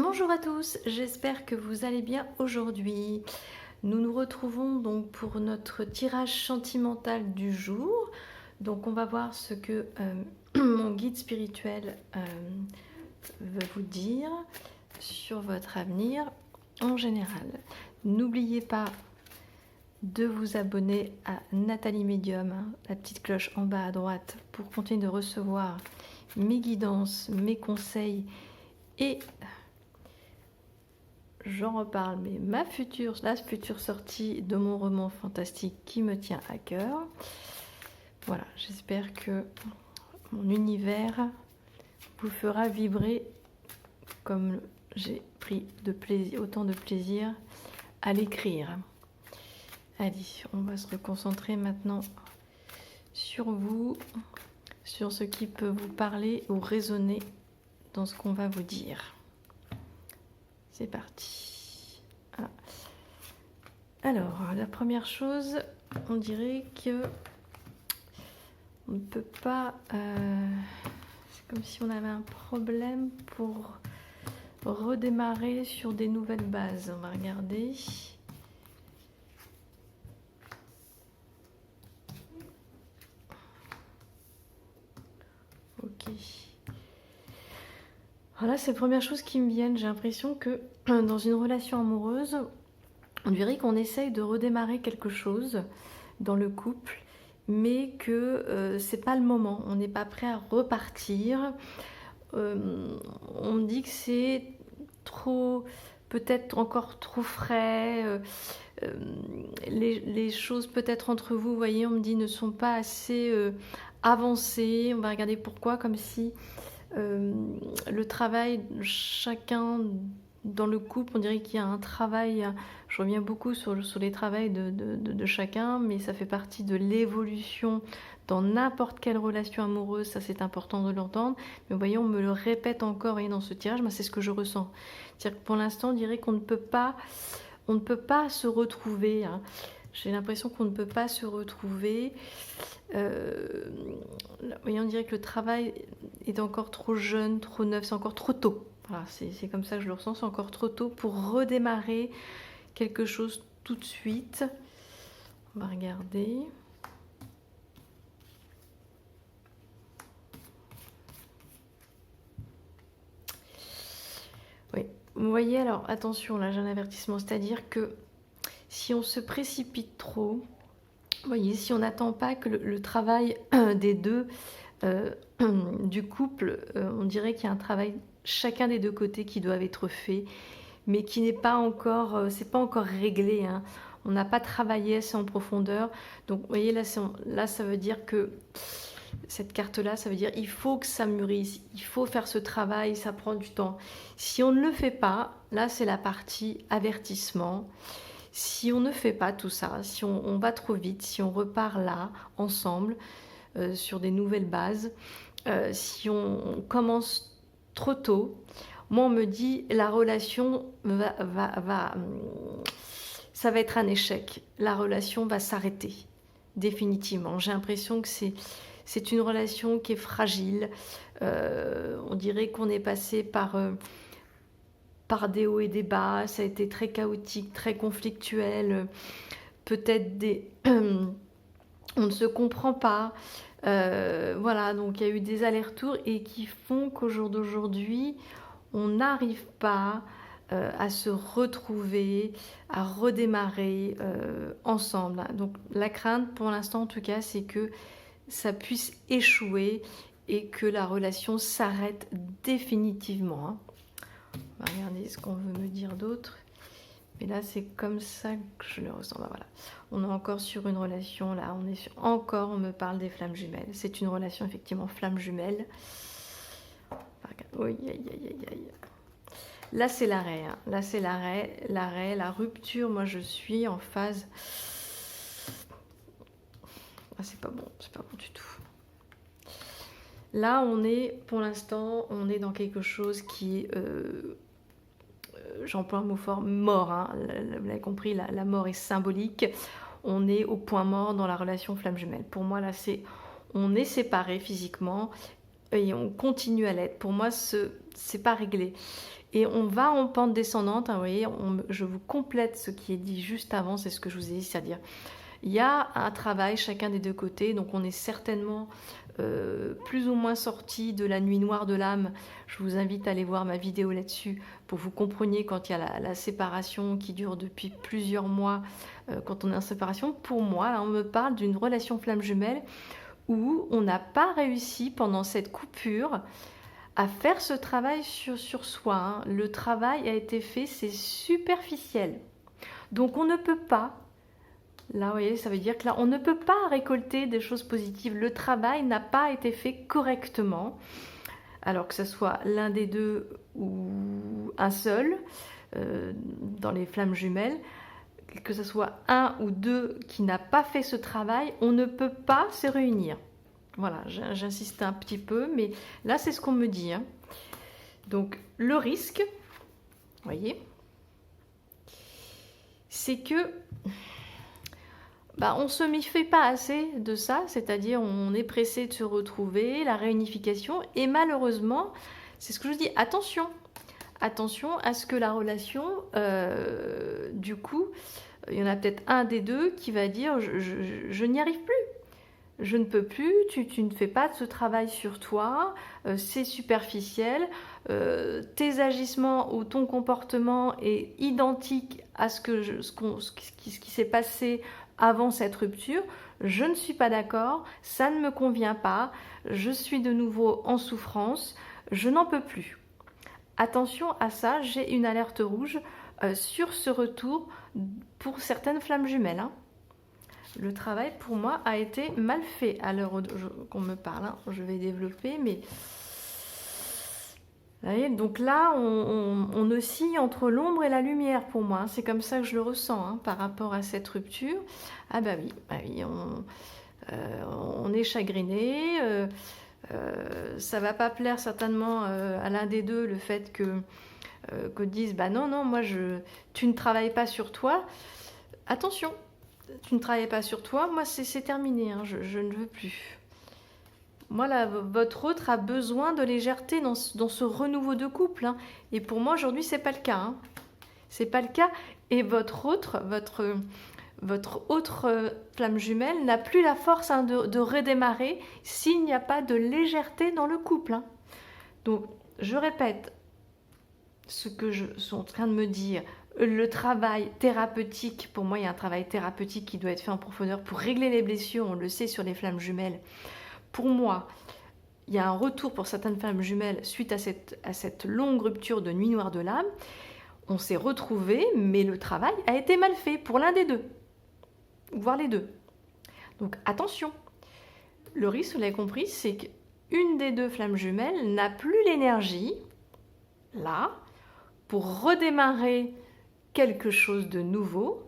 Bonjour à tous, j'espère que vous allez bien aujourd'hui. Nous nous retrouvons donc pour notre tirage sentimental du jour. Donc on va voir ce que mon guide spirituel veut vous dire sur votre avenir en général. N'oubliez pas de vous abonner à Nathalie Medium, hein, la petite cloche en bas à droite, pour continuer de recevoir mes guidances, mes conseils et j'en reparle, mais la future sortie de mon roman fantastique qui me tient à cœur. Voilà, j'espère que mon univers vous fera vibrer comme j'ai pris autant de plaisir à l'écrire. Allez, on va se reconcentrer maintenant sur vous, sur ce qui peut vous parler ou résonner dans ce qu'on va vous dire. C'est parti. Ah. Alors, la première chose, on dirait que on ne peut pas... c'est comme si on avait un problème pour redémarrer sur des nouvelles bases. On va regarder. Ok. Voilà, c'est la première chose qui me viennent. J'ai l'impression que dans une relation amoureuse, on dirait qu'on essaye de redémarrer quelque chose dans le couple, mais que c'est pas le moment. On n'est pas prêt à repartir. On me dit que c'est trop, peut-être encore trop frais. Les choses peut-être entre vous, vous voyez, on me dit ne sont pas assez avancées. On va regarder pourquoi, comme si le travail, chacun dans le couple, on dirait qu'il y a un travail, je reviens beaucoup sur les travails de chacun, mais ça fait partie de l'évolution dans n'importe quelle relation amoureuse, ça c'est important de l'entendre, mais vous voyez, on me le répète encore et dans ce tirage, c'est ce que je ressens. C'est-à-dire que pour l'instant, on dirait qu'on ne peut pas se retrouver, hein. J'ai l'impression qu'on ne peut pas se retrouver. On dirait que le travail est encore trop jeune, trop neuf, c'est encore trop tôt. Voilà, c'est comme ça que je le ressens, c'est encore trop tôt pour redémarrer quelque chose tout de suite. On va regarder. Oui, vous voyez, alors attention, là j'ai un avertissement, c'est-à-dire que si on se précipite trop, vous voyez, si on n'attend pas que le travail des deux, du couple, on dirait qu'il y a un travail chacun des deux côtés qui doivent être fait, mais qui n'est pas encore, c'est pas encore réglé, hein. On n'a pas travaillé assez en profondeur. Donc, vous voyez, là, ça veut dire que cette carte-là, ça veut dire il faut que ça mûrisse, il faut faire ce travail, ça prend du temps. Si on ne le fait pas, là, c'est la partie avertissement. Si on ne fait pas tout ça, si on va trop vite, si on repart là, ensemble, sur des nouvelles bases, si on commence trop tôt, moi on me dit la relation ça va être un échec, la relation va s'arrêter définitivement. J'ai l'impression que c'est une relation qui est fragile. On dirait qu'on est passé par des hauts et des bas, ça a été très chaotique, très conflictuel, peut-être on ne se comprend pas. Voilà, donc il y a eu des allers-retours et qui font qu'au jour d'aujourd'hui, on n'arrive pas à se retrouver, à redémarrer ensemble. Donc la crainte pour l'instant en tout cas, c'est que ça puisse échouer et que la relation s'arrête définitivement, hein. On va regarder ce qu'on veut me dire d'autre. Mais là, c'est comme ça que je le ressens. Ben voilà. On est encore sur une relation, là, encore, on me parle des flammes jumelles. C'est une relation, effectivement, flammes jumelles. Oui, aïe, aïe, aïe, aïe. Là, c'est l'arrêt, hein. Là, c'est l'arrêt, la rupture. Moi, je suis en phase... Ah, c'est pas bon du tout. Là, pour l'instant, on est dans quelque chose qui... j'emploie un mot fort, mort, hein. Vous l'avez compris, la mort est symbolique. On est au point mort dans la relation flamme jumelle. Pour moi, là, on est séparés physiquement et on continue à l'être. Pour moi, c'est pas réglé. Et on va en pente descendante, hein, vous voyez, je vous complète ce qui est dit juste avant, c'est ce que je vous ai dit, c'est-à-dire il y a un travail chacun des deux côtés, donc on est certainement plus ou moins sorti de la nuit noire de l'âme. Je vous invite à aller voir ma vidéo là-dessus pour que vous compreniez quand il y a la séparation qui dure depuis plusieurs mois, quand on est en séparation. Pour moi, là, on me parle d'une relation flamme jumelle où on n'a pas réussi pendant cette coupure à faire ce travail sur soi. Hein. Le travail a été fait, c'est superficiel. Donc on ne peut pas, là vous voyez, ça veut dire que là on ne peut pas récolter des choses positives. Le travail n'a pas été fait correctement. Alors que ce soit l'un des deux ou un seul, dans les flammes jumelles, que ce soit un ou deux qui n'a pas fait ce travail, on ne peut pas se réunir. Voilà, j'insiste un petit peu, mais là c'est ce qu'on me dit. Hein. Donc le risque, vous voyez, c'est que on ne se méfie pas assez de ça, c'est-à-dire on est pressé de se retrouver, la réunification, et malheureusement, c'est ce que je dis, attention à ce que la relation, du coup, il y en a peut-être un des deux qui va dire je n'y arrive plus. Je ne peux plus, tu ne fais pas de ce travail sur toi, c'est superficiel, tes agissements ou ton comportement est identique à ce qui s'est passé avant cette rupture, je ne suis pas d'accord, ça ne me convient pas, je suis de nouveau en souffrance, je n'en peux plus. Attention à ça, j'ai une alerte rouge sur ce retour pour certaines flammes jumelles. Hein. Le travail, pour moi, a été mal fait à l'heure qu'on me parle. Hein. Je vais développer, mais... Vous voyez, donc là, on oscille entre l'ombre et la lumière, pour moi. Hein. C'est comme ça que je le ressens, hein, par rapport à cette rupture. Ah bah oui, on est chagriné. Ça va pas plaire certainement à l'un des deux, le fait que disent, non, moi, tu ne travailles pas sur toi. Attention, tu ne travailles pas sur toi, moi c'est terminé, hein, je ne veux plus. Moi, là, votre autre a besoin de légèreté dans ce renouveau de couple. Hein. Et pour moi, aujourd'hui, c'est pas le cas. Hein. C'est pas le cas. Et votre autre flamme jumelle n'a plus la force de redémarrer s'il n'y a pas de légèreté dans le couple. Hein. Donc, je répète ce que je suis en train de me dire. Le travail thérapeutique, pour moi, il y a un travail thérapeutique qui doit être fait en profondeur pour régler les blessures, on le sait sur les flammes jumelles. Pour moi, il y a un retour pour certaines flammes jumelles suite à cette longue rupture de nuit noire de l'âme. On s'est retrouvés, mais le travail a été mal fait pour l'un des deux, voire les deux. Donc attention, le risque, vous l'avez compris, c'est qu'une des deux flammes jumelles n'a plus l'énergie, là, pour redémarrer quelque chose de nouveau.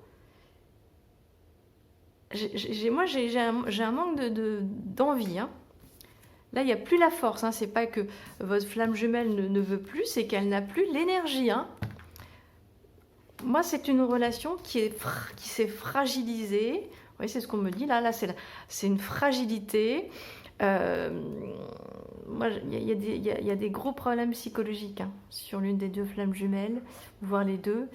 Moi, j'ai un manque d'envie. Hein. Là, il n'y a plus la force. Hein. C'est pas que votre flamme jumelle ne veut plus, c'est qu'elle n'a plus l'énergie. Hein. Moi, c'est une relation qui s'est fragilisée. Vous voyez, c'est ce qu'on me dit. Là c'est une fragilité. Moi, il y a des gros problèmes psychologiques hein, sur l'une des deux flammes jumelles, voire les deux.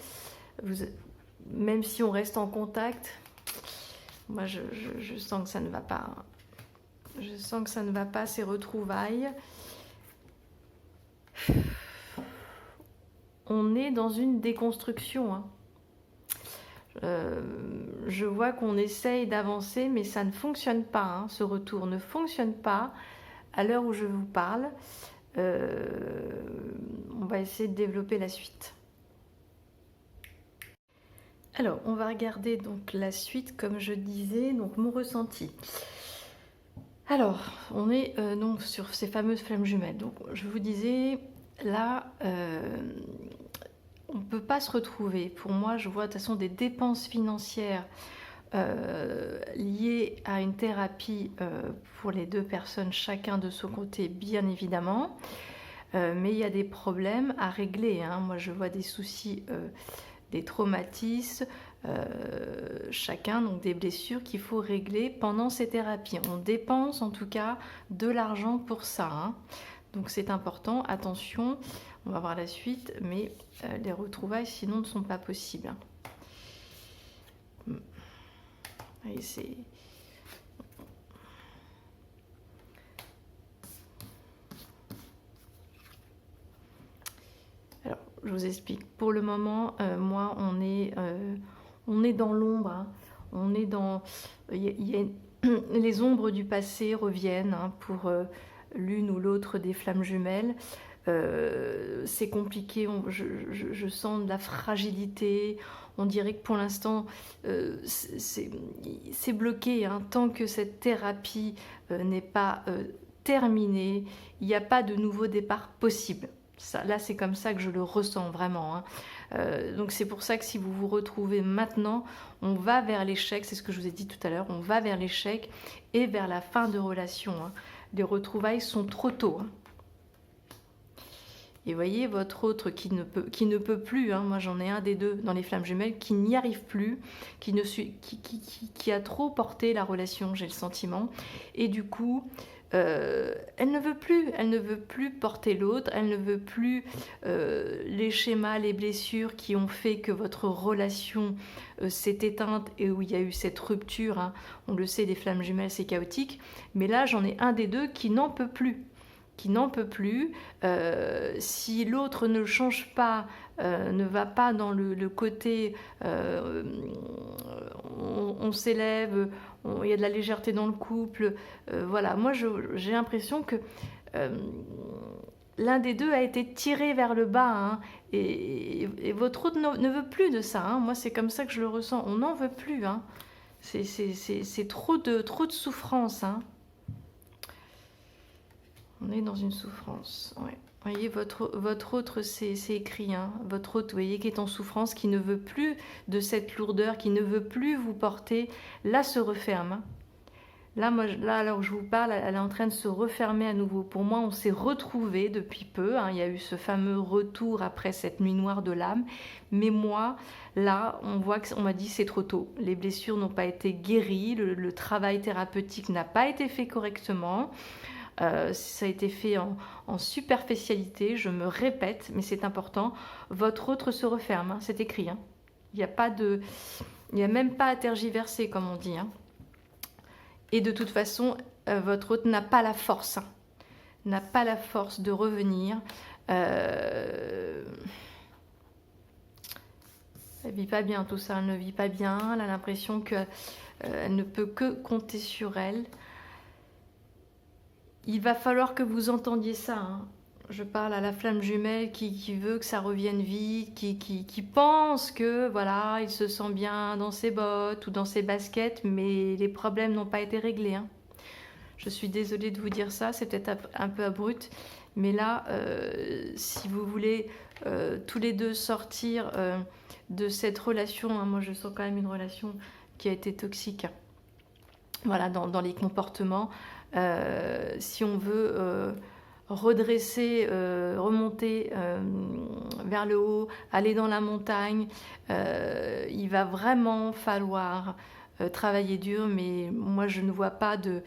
Même si on reste en contact, moi, je sens que ça ne va pas. Je sens que ça ne va pas, ces retrouvailles. On est dans une déconstruction. Hein. Je vois qu'on essaye d'avancer, mais ça ne fonctionne pas. Hein. Ce retour ne fonctionne pas à l'heure où je vous parle. On va essayer de développer la suite. Alors, on va regarder donc la suite, comme je disais, donc mon ressenti. Alors, on est donc sur ces fameuses flammes jumelles. Donc, je vous disais, là, on ne peut pas se retrouver. Pour moi, je vois de toute façon des dépenses financières liées à une thérapie pour les deux personnes, chacun de son côté, bien évidemment. Mais il y a des problèmes à régler. Hein. Moi, je vois des soucis des traumatismes, chacun, donc des blessures qu'il faut régler pendant ces thérapies. On dépense en tout cas de l'argent pour ça, hein. Donc c'est important, attention, on va voir la suite, mais les retrouvailles sinon ne sont pas possibles, hein. Et c'est... Alors, je vous explique. Pour le moment, moi, on est dans l'ombre, hein. On est dans... les ombres du passé reviennent, hein, pour l'une ou l'autre des flammes jumelles. C'est compliqué, je sens de la fragilité. On dirait que pour l'instant, c'est bloqué, hein. Tant que cette thérapie n'est pas terminée, il n'y a pas de nouveau départ possible. Ça, là, c'est comme ça que je le ressens vraiment, hein. Donc c'est pour ça que si vous vous retrouvez maintenant, on va vers l'échec, c'est ce que je vous ai dit tout à l'heure, on va vers l'échec et vers la fin de relation, hein. Les retrouvailles sont trop tôt, hein. Et voyez, votre autre qui ne peut plus, hein, moi j'en ai un des deux dans les flammes jumelles, qui n'y arrive plus, qui a trop porté la relation, j'ai le sentiment. Et du coup, elle ne veut plus porter l'autre, elle ne veut plus les schémas, les blessures qui ont fait que votre relation s'est éteinte et où il y a eu cette rupture, hein. On le sait, les flammes jumelles c'est chaotique, mais là j'en ai un des deux qui n'en peut plus. Si l'autre ne change pas, ne va pas dans le côté on s'élève, il y a de la légèreté dans le couple, voilà, moi j'ai l'impression que l'un des deux a été tiré vers le bas, hein, et votre autre ne veut plus de ça, hein. Moi c'est comme ça que je le ressens, on n'en veut plus, hein. C'est trop de souffrance, hein. On est dans une souffrance, ouais. Vous voyez, votre autre, c'est écrit, hein. Votre autre, vous voyez, qui est en souffrance, qui ne veut plus de cette lourdeur, qui ne veut plus vous porter, là, se referme, hein. Là, moi, là, alors que je vous parle, elle est en train de se refermer à nouveau. Pour moi, on s'est retrouvés depuis peu, hein. Il y a eu ce fameux retour après cette nuit noire de l'âme. Mais moi, là, on voit qu'on m'a dit c'est trop tôt. Les blessures n'ont pas été guéries, le travail thérapeutique n'a pas été fait correctement. Ça a été fait en superficialité, je me répète, mais c'est important. Votre autre se referme, hein, c'est écrit, hein. Il n'y a même pas à tergiverser, comme on dit, hein. Et de toute façon, votre autre n'a pas la force, hein, n'a pas la force de revenir. Elle vit pas bien tout ça, elle ne vit pas bien, elle a l'impression qu'elle ne peut que compter sur elle. Il va falloir que vous entendiez ça, hein. Je parle à la flamme jumelle qui veut que ça revienne vite, qui pense que voilà, il se sent bien dans ses bottes ou dans ses baskets, mais les problèmes n'ont pas été réglés, hein. Je suis désolée de vous dire ça, c'est peut-être un peu abrupt, mais là, si vous voulez tous les deux sortir de cette relation, hein, moi je sens quand même une relation qui a été toxique, hein. Voilà, dans les comportements. Si on veut redresser, remonter vers le haut, aller dans la montagne, il va vraiment falloir travailler dur, mais moi je ne vois pas de...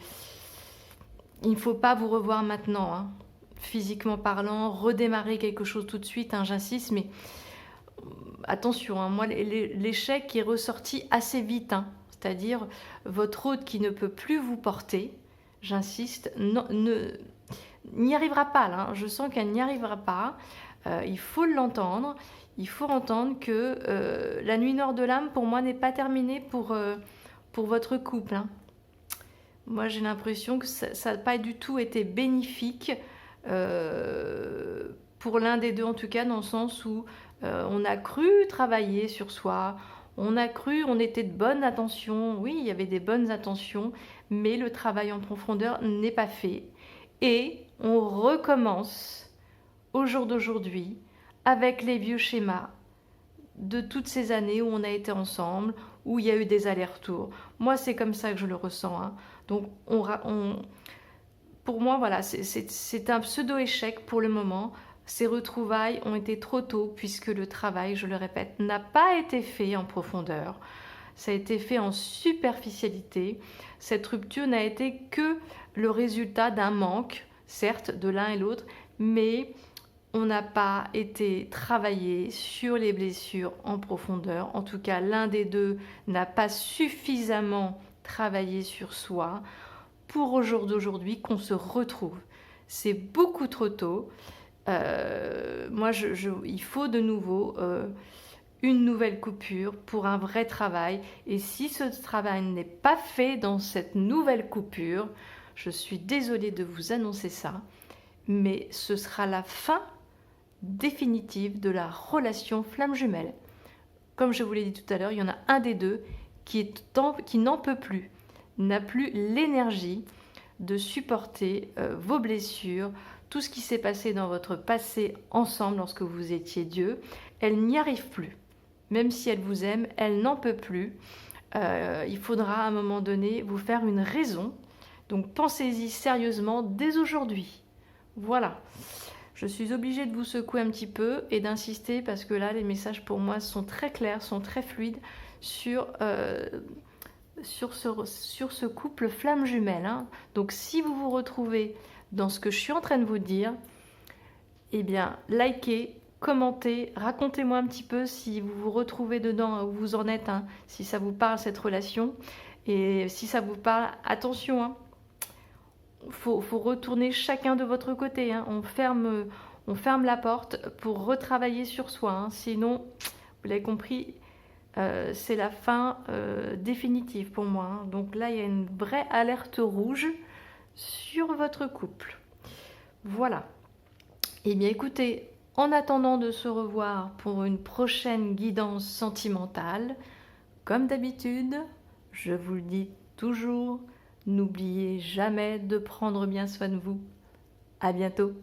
Il ne faut pas vous revoir maintenant, hein. Physiquement parlant, redémarrer quelque chose tout de suite, hein, j'insiste, mais attention, hein, moi l'échec est ressorti assez vite, hein. C'est-à-dire votre hôte qui ne peut plus vous porter, j'insiste, n'y arrivera pas là, hein. Je sens qu'elle n'y arrivera pas. Il faut l'entendre. Il faut entendre que la nuit noire de l'âme, pour moi, n'est pas terminée pour votre couple, hein. Moi, j'ai l'impression que ça n'a pas du tout été bénéfique pour l'un des deux, en tout cas, dans le sens où on a cru travailler sur soi. On a cru, on était de bonnes intentions, oui, il y avait des bonnes intentions, mais le travail en profondeur n'est pas fait. Et on recommence au jour d'aujourd'hui avec les vieux schémas de toutes ces années où on a été ensemble, où il y a eu des allers-retours. Moi, c'est comme ça que je le ressens, hein. Donc, pour moi, voilà, c'est un pseudo-échec pour le moment. Ces retrouvailles ont été trop tôt puisque le travail, je le répète, n'a pas été fait en profondeur. Ça a été fait en superficialité. Cette rupture n'a été que le résultat d'un manque, certes, de l'un et l'autre, mais on n'a pas été travaillé sur les blessures en profondeur. En tout cas, l'un des deux n'a pas suffisamment travaillé sur soi pour au jour d'aujourd'hui qu'on se retrouve. C'est beaucoup trop tôt. Il faut de nouveau une nouvelle coupure pour un vrai travail. Et si ce travail n'est pas fait dans cette nouvelle coupure, je suis désolée de vous annoncer ça, mais ce sera la fin définitive de la relation flamme jumelle. Comme je vous l'ai dit tout à l'heure, il y en a un des deux qui n'en peut plus, n'a plus l'énergie de supporter vos blessures, tout ce qui s'est passé dans votre passé ensemble lorsque vous étiez Dieu. Elle n'y arrive plus. Même si elle vous aime, elle n'en peut plus. Il faudra à un moment donné vous faire une raison. Donc pensez-y sérieusement dès aujourd'hui. Voilà. Je suis obligée de vous secouer un petit peu et d'insister parce que là, les messages pour moi sont très clairs, sont très fluides sur ce couple flamme jumelle. Hein. Donc si vous vous retrouvez dans ce que je suis en train de vous dire, eh bien, likez, commentez, racontez-moi un petit peu si vous vous retrouvez dedans, où vous en êtes, hein, si ça vous parle cette relation. Et si ça vous parle, attention, hein, faut retourner chacun de votre côté. Hein. On ferme la porte pour retravailler sur soi. Hein. Sinon, vous l'avez compris, c'est la fin définitive pour moi. Hein. Donc là, il y a une vraie alerte rouge sur votre couple. Voilà. Eh bien, écoutez, en attendant de se revoir pour une prochaine guidance sentimentale, comme d'habitude, je vous le dis toujours, n'oubliez jamais de prendre bien soin de vous. À bientôt.